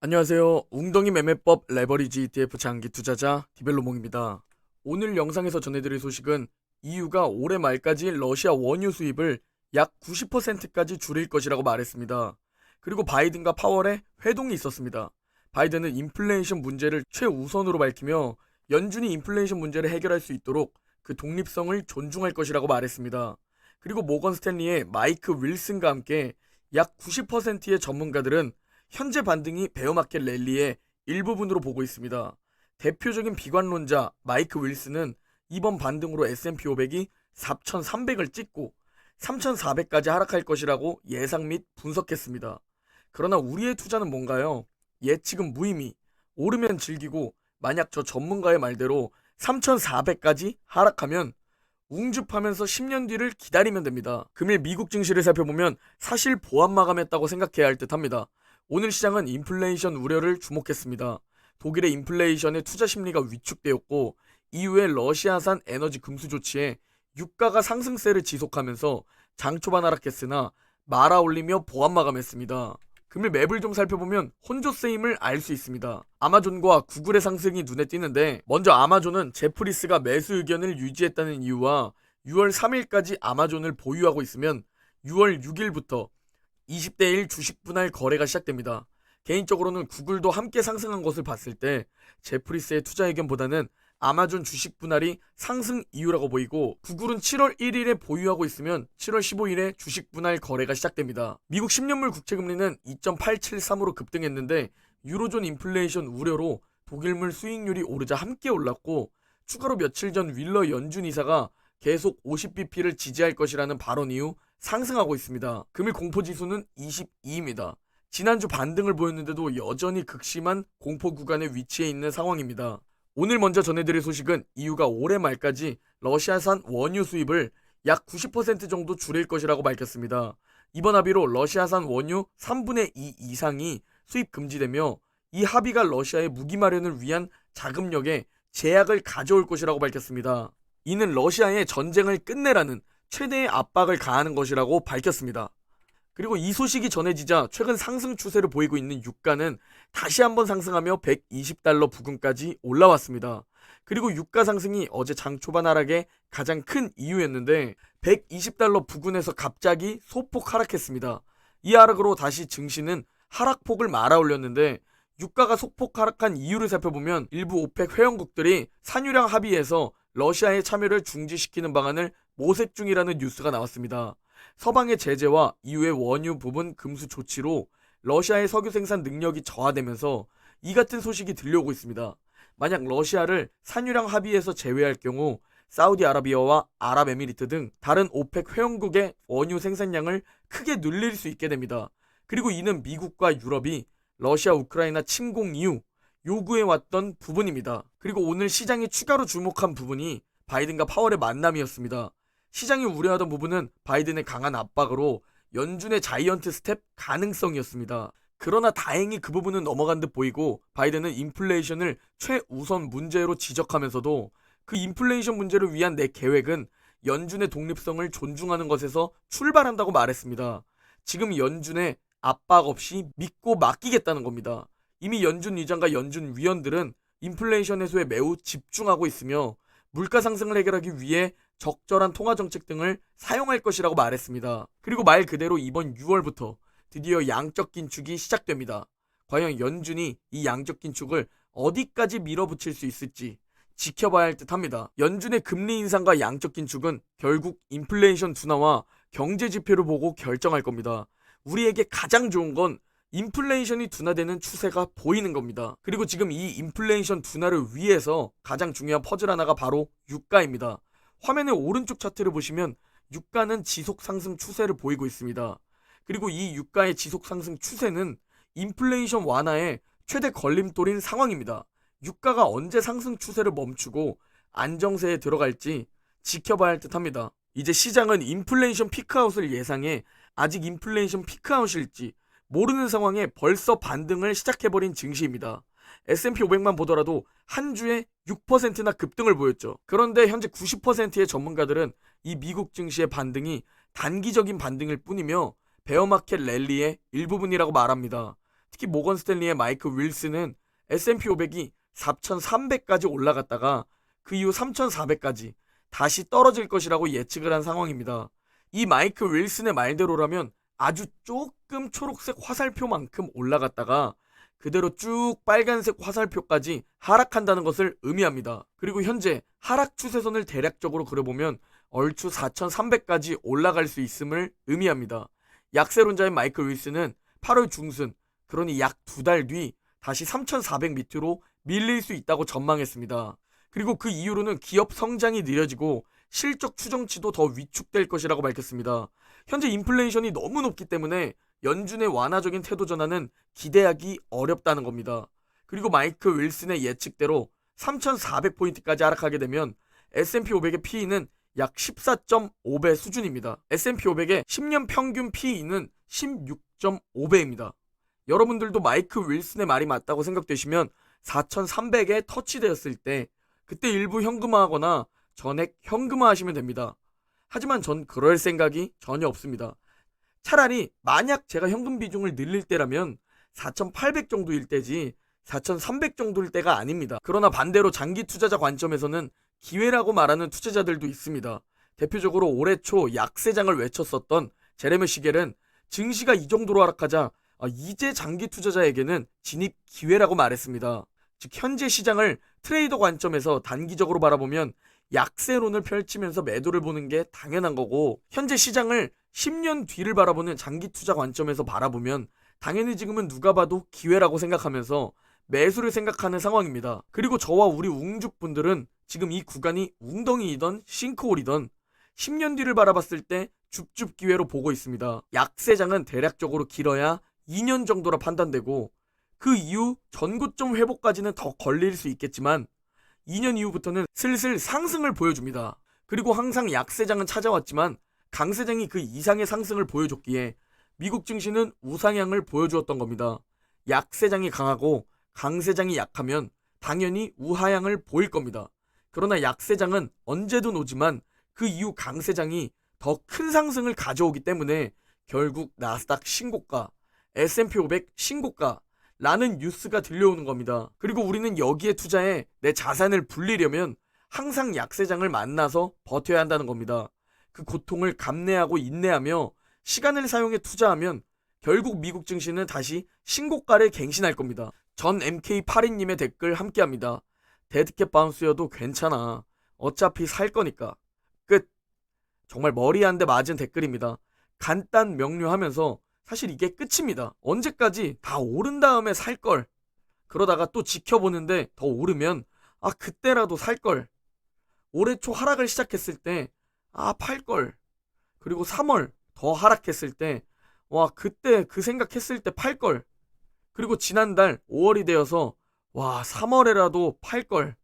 안녕하세요. 웅덩이 매매법 레버리지 ETF 장기 투자자 디벨로몽입니다. 오늘 영상에서 전해드릴 소식은 EU가 올해 말까지 러시아 원유 수입을 약 90%까지 줄일 것이라고 말했습니다. 그리고 바이든과 파월의 회동이 있었습니다. 바이든은 인플레이션 문제를 최우선으로 밝히며 연준이 인플레이션 문제를 해결할 수 있도록 그 독립성을 존중할 것이라고 말했습니다. 그리고 모건 스탠리의 마이크 윌슨과 함께 약 90%의 전문가들은 현재 반등이 베어마켓 랠리의 일부분으로 보고 있습니다. 대표적인 비관론자 마이크 윌슨은 이번 반등으로 S&P 500이 4,300을 찍고 3,400까지 하락할 것이라고 예상 및 분석했습니다. 그러나 우리의 투자는 뭔가요? 예측은 무의미, 오르면 즐기고 만약 저 전문가의 말대로 3,400까지 하락하면 웅줍하면서 10년 뒤를 기다리면 됩니다. 금일 미국 증시를 살펴보면 사실 보합 마감했다고 생각해야 할 듯합니다. 오늘 시장은 인플레이션 우려를 주목했습니다. 독일의 인플레이션의 투자 심리가 위축되었고 이후에 러시아산 에너지 금수 조치에 유가가 상승세를 지속하면서 장 초반 하락했으나 말아올리며 보합 마감했습니다. 금일 맵을 좀 살펴보면 혼조세임을 알 수 있습니다. 아마존과 구글의 상승이 눈에 띄는데 먼저 아마존은 제프리스가 매수 의견을 유지했다는 이유와 6월 3일까지 아마존을 보유하고 있으면 6월 6일부터 20대 1 주식 분할 거래가 시작됩니다. 개인적으로는 구글도 함께 상승한 것을 봤을 때 제프리스의 투자 의견보다는 아마존 주식 분할이 상승 이유라고 보이고 구글은 7월 1일에 보유하고 있으면 7월 15일에 주식 분할 거래가 시작됩니다. 미국 10년물 국채금리는 2.873으로 급등했는데 유로존 인플레이션 우려로 독일물 수익률이 오르자 함께 올랐고 추가로 며칠 전 윌러 연준 이사가 계속 50bp를 지지할 것이라는 발언 이후 상승하고 있습니다. 금일 공포지수는 22입니다. 지난주 반등을 보였는데도 여전히 극심한 공포 구간에 위치해 있는 상황입니다. 오늘 먼저 전해드릴 소식은 EU가 올해 말까지 러시아산 원유 수입을 약 90% 정도 줄일 것이라고 밝혔습니다. 이번 합의로 러시아산 원유 3분의 2 이상이 수입 금지되며 이 합의가 러시아의 무기 마련을 위한 자금력에 제약을 가져올 것이라고 밝혔습니다. 이는 러시아의 전쟁을 끝내라는 최대의 압박을 가하는 것이라고 밝혔습니다. 그리고 이 소식이 전해지자 최근 상승 추세를 보이고 있는 유가는 다시 한번 상승하며 120달러 부근까지 올라왔습니다. 그리고 유가 상승이 어제 장 초반 하락의 가장 큰 이유였는데 120달러 부근에서 갑자기 소폭 하락했습니다. 이 하락으로 다시 증시는 하락폭을 말아올렸는데 유가가 소폭 하락한 이유를 살펴보면 일부 오펙 회원국들이 산유량 합의에서 러시아의 참여를 중지시키는 방안을 모색 중이라는 뉴스가 나왔습니다. 서방의 제재와 이후의 원유 부분 금수 조치로 러시아의 석유 생산 능력이 저하되면서 이 같은 소식이 들려오고 있습니다. 만약 러시아를 산유량 합의에서 제외할 경우 사우디아라비아와 아랍에미리트 등 다른 오펙 회원국의 원유 생산량을 크게 늘릴 수 있게 됩니다. 그리고 이는 미국과 유럽이 러시아 우크라이나 침공 이후 요구해왔던 부분입니다. 그리고 오늘 시장이 추가로 주목한 부분이 바이든과 파월의 만남이었습니다. 시장이 우려하던 부분은 바이든의 강한 압박으로 연준의 자이언트 스텝 가능성이었습니다. 그러나 다행히 그 부분은 넘어간 듯 보이고 바이든은 인플레이션을 최우선 문제로 지적하면서도 그 인플레이션 문제를 위한 내 계획은 연준의 독립성을 존중하는 것에서 출발한다고 말했습니다. 지금 연준의 압박 없이 믿고 맡기겠다는 겁니다. 이미 연준 의장과 연준 위원들은 인플레이션 해소에 매우 집중하고 있으며 물가 상승을 해결하기 위해 적절한 통화 정책 등을 사용할 것이라고 말했습니다. 그리고 말 그대로 이번 6월부터 드디어 양적 긴축이 시작됩니다. 과연 연준이 이 양적 긴축을 어디까지 밀어붙일 수 있을지 지켜봐야 할 듯합니다. 연준의 금리 인상과 양적 긴축은 결국 인플레이션 둔화와 경제 지표를 보고 결정할 겁니다. 우리에게 가장 좋은 건 인플레이션이 둔화되는 추세가 보이는 겁니다. 그리고 지금 이 인플레이션 둔화를 위해서 가장 중요한 퍼즐 하나가 바로 유가입니다. 화면의 오른쪽 차트를 보시면 유가는 지속 상승 추세를 보이고 있습니다. 그리고 이 유가의 지속 상승 추세는 인플레이션 완화의 최대 걸림돌인 상황입니다. 유가가 언제 상승 추세를 멈추고 안정세에 들어갈지 지켜봐야 할 듯합니다. 이제 시장은 인플레이션 피크아웃을 예상해 아직 인플레이션 피크아웃일지 모르는 상황에 벌써 반등을 시작해버린 증시입니다. S&P 500만 보더라도 한 주에 6%나 급등을 보였죠. 그런데 현재 90%의 전문가들은 이 미국 증시의 반등이 단기적인 반등일 뿐이며 베어마켓 랠리의 일부분이라고 말합니다. 특히 모건 스탠리의 마이크 윌슨은 S&P 500이 4,300까지 올라갔다가 그 이후 3,400까지 다시 떨어질 것이라고 예측을 한 상황입니다. 이 마이크 윌슨의 말대로라면 아주 조금 초록색 화살표만큼 올라갔다가 그대로 쭉 빨간색 화살표까지 하락한다는 것을 의미합니다. 그리고 현재 하락 추세선을 대략적으로 그려보면 얼추 4,300까지 올라갈 수 있음을 의미합니다. 약세론자인 마이크 윌슨은 8월 중순, 그러니 약 2달 뒤 다시 3,400 밑으로 밀릴 수 있다고 전망했습니다. 그리고 그 이후로는 기업 성장이 느려지고 실적 추정치도 더 위축될 것이라고 밝혔습니다. 현재 인플레이션이 너무 높기 때문에 연준의 완화적인 태도 전환은 기대하기 어렵다는 겁니다. 그리고 마이크 윌슨의 예측대로 3,400포인트까지 하락하게 되면 S&P 500의 PE는 약 14.5배 수준입니다. S&P 500의 10년 평균 PE는 16.5배입니다. 여러분들도 마이크 윌슨의 말이 맞다고 생각되시면 4,300에 터치되었을 때 그때 일부 현금화하거나 전액 현금화하시면 됩니다. 하지만 전 그럴 생각이 전혀 없습니다. 차라리 만약 제가 현금 비중을 늘릴 때라면 4,800 정도일 때지 4,300 정도일 때가 아닙니다. 그러나 반대로 장기 투자자 관점에서는 기회라고 말하는 투자자들도 있습니다. 대표적으로 올해 초 약세장을 외쳤었던 제레미 시겔은 증시가 이 정도로 하락하자 이제 장기 투자자에게는 진입 기회라고 말했습니다. 즉 현재 시장을 트레이더 관점에서 단기적으로 바라보면 약세론을 펼치면서 매도를 보는 게 당연한 거고, 현재 시장을 10년 뒤를 바라보는 장기 투자 관점에서 바라보면 당연히 지금은 누가 봐도 기회라고 생각하면서 매수를 생각하는 상황입니다. 그리고 저와 우리 웅주분들은 지금 이 구간이 웅덩이이던 싱크홀이던 10년 뒤를 바라봤을 때 줍줍 기회로 보고 있습니다. 약세장은 대략적으로 길어야 2년 정도라 판단되고 그 이후 전고점 회복까지는 더 걸릴 수 있겠지만 2년 이후부터는 슬슬 상승을 보여줍니다. 그리고 항상 약세장은 찾아왔지만 강세장이 그 이상의 상승을 보여줬기에 미국 증시는 우상향을 보여주었던 겁니다. 약세장이 강하고 강세장이 약하면 당연히 우하향을 보일 겁니다. 그러나 약세장은 언제든 오지만 그 이후 강세장이 더 큰 상승을 가져오기 때문에 결국 나스닥 신고가, S&P 500 신고가 라는 뉴스가 들려오는 겁니다. 그리고 우리는 여기에 투자해 내 자산을 불리려면 항상 약세장을 만나서 버텨야 한다는 겁니다. 그 고통을 감내하고 인내하며 시간을 사용해 투자하면 결국 미국 증시는 다시 신고가를 갱신할 겁니다. 전 MK82님의 댓글 함께합니다. 데드캣 바운스여도 괜찮아. 어차피 살 거니까. 끝. 정말 머리 한 대 맞은 댓글입니다. 간단 명료하면서 사실 이게 끝입니다. 언제까지 다 오른 다음에 살걸. 그러다가 또 지켜보는데 더 오르면 그때라도 살걸. 올해 초 하락을 시작했을 때 팔걸. 그리고 3월 더 하락했을 때 그때 그 생각했을 때 팔걸. 그리고 지난달 5월이 되어서 3월에라도 팔걸.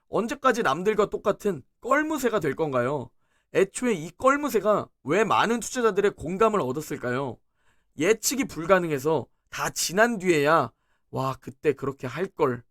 언제까지 남들과 똑같은 껄무새가 될 건가요? 애초에 이 껄무새가 왜 많은 투자자들의 공감을 얻었을까요? 예측이 불가능해서 다 지난 뒤에야 그때 그렇게 할걸.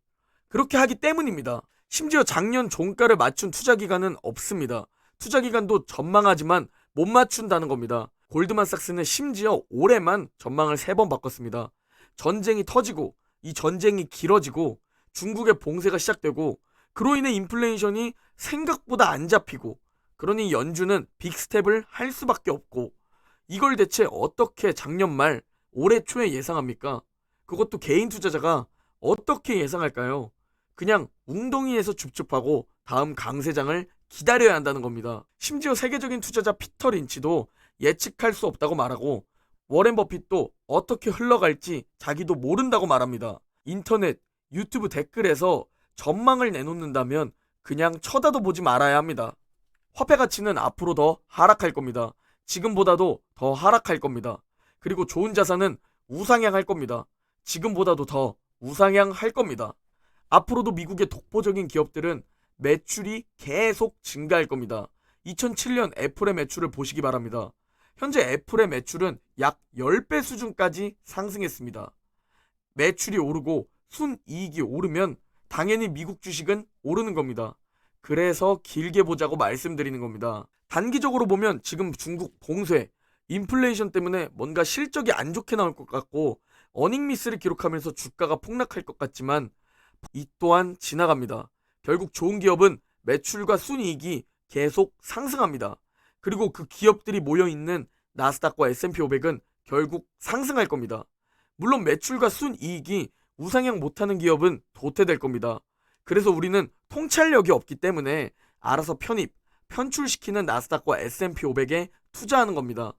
그렇게 하기 때문입니다. 심지어 작년 종가를 맞춘 투자기관은 없습니다. 투자기관도 전망하지만 못 맞춘다는 겁니다. 골드만삭스는 심지어 올해만 전망을 3번 바꿨습니다. 전쟁이 터지고 이 전쟁이 길어지고 중국의 봉쇄가 시작되고 그로 인해 인플레이션이 생각보다 안 잡히고, 그러니 연준은 빅스텝을 할 수밖에 없고, 이걸 대체 어떻게 작년 말 올해 초에 예상합니까? 그것도 개인 투자자가 어떻게 예상할까요? 그냥 웅덩이에서 줍줍하고 다음 강세장을 기다려야 한다는 겁니다. 심지어 세계적인 투자자 피터 린치도 예측할 수 없다고 말하고, 워렌 버핏도 어떻게 흘러갈지 자기도 모른다고 말합니다. 인터넷, 유튜브 댓글에서 전망을 내놓는다면 그냥 쳐다도 보지 말아야 합니다. 화폐 가치는 앞으로 더 하락할 겁니다. 지금보다도 더 하락할 겁니다. 그리고 좋은 자산은 우상향할 겁니다. 지금보다도 더 우상향할 겁니다. 앞으로도 미국의 독보적인 기업들은 매출이 계속 증가할 겁니다. 2007년 애플의 매출을 보시기 바랍니다. 현재 애플의 매출은 약 10배 수준까지 상승했습니다. 매출이 오르고 순이익이 오르면 당연히 미국 주식은 오르는 겁니다. 그래서 길게 보자고 말씀드리는 겁니다. 단기적으로 보면 지금 중국 봉쇄, 인플레이션 때문에 뭔가 실적이 안 좋게 나올 것 같고 어닝 미스를 기록하면서 주가가 폭락할 것 같지만 이 또한 지나갑니다. 결국 좋은 기업은 매출과 순이익이 계속 상승합니다. 그리고 그 기업들이 모여있는 나스닥과 S&P 500은 결국 상승할 겁니다. 물론 매출과 순이익이 우상향 못하는 기업은 도태될 겁니다. 그래서 우리는 통찰력이 없기 때문에 알아서 편출시키는 나스닥과 S&P 500에 투자하는 겁니다.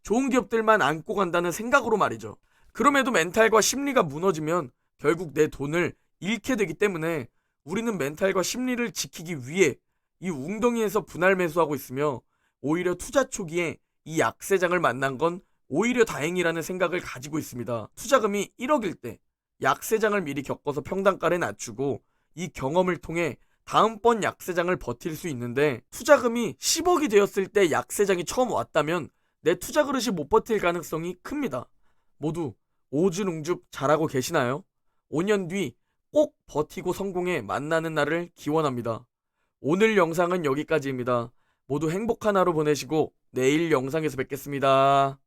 좋은 기업들만 안고 간다는 생각으로 말이죠. 그럼에도 멘탈과 심리가 무너지면 결국 내 돈을 잃게 되기 때문에 우리는 멘탈과 심리를 지키기 위해 이 웅덩이에서 분할 매수하고 있으며 오히려 투자 초기에 이 약세장을 만난 건 오히려 다행이라는 생각을 가지고 있습니다. 투자금이 1억일 때 약세장을 미리 겪어서 평단가를 낮추고 이 경험을 통해 다음번 약세장을 버틸 수 있는데, 투자금이 10억이 되었을 때 약세장이 처음 왔다면 내 투자 그릇이 못 버틸 가능성이 큽니다. 모두 오준웅죽 잘하고 계시나요? 5년 뒤 꼭 버티고 성공해 만나는 날을 기원합니다. 오늘 영상은 여기까지입니다. 모두 행복한 하루 보내시고 내일 영상에서 뵙겠습니다.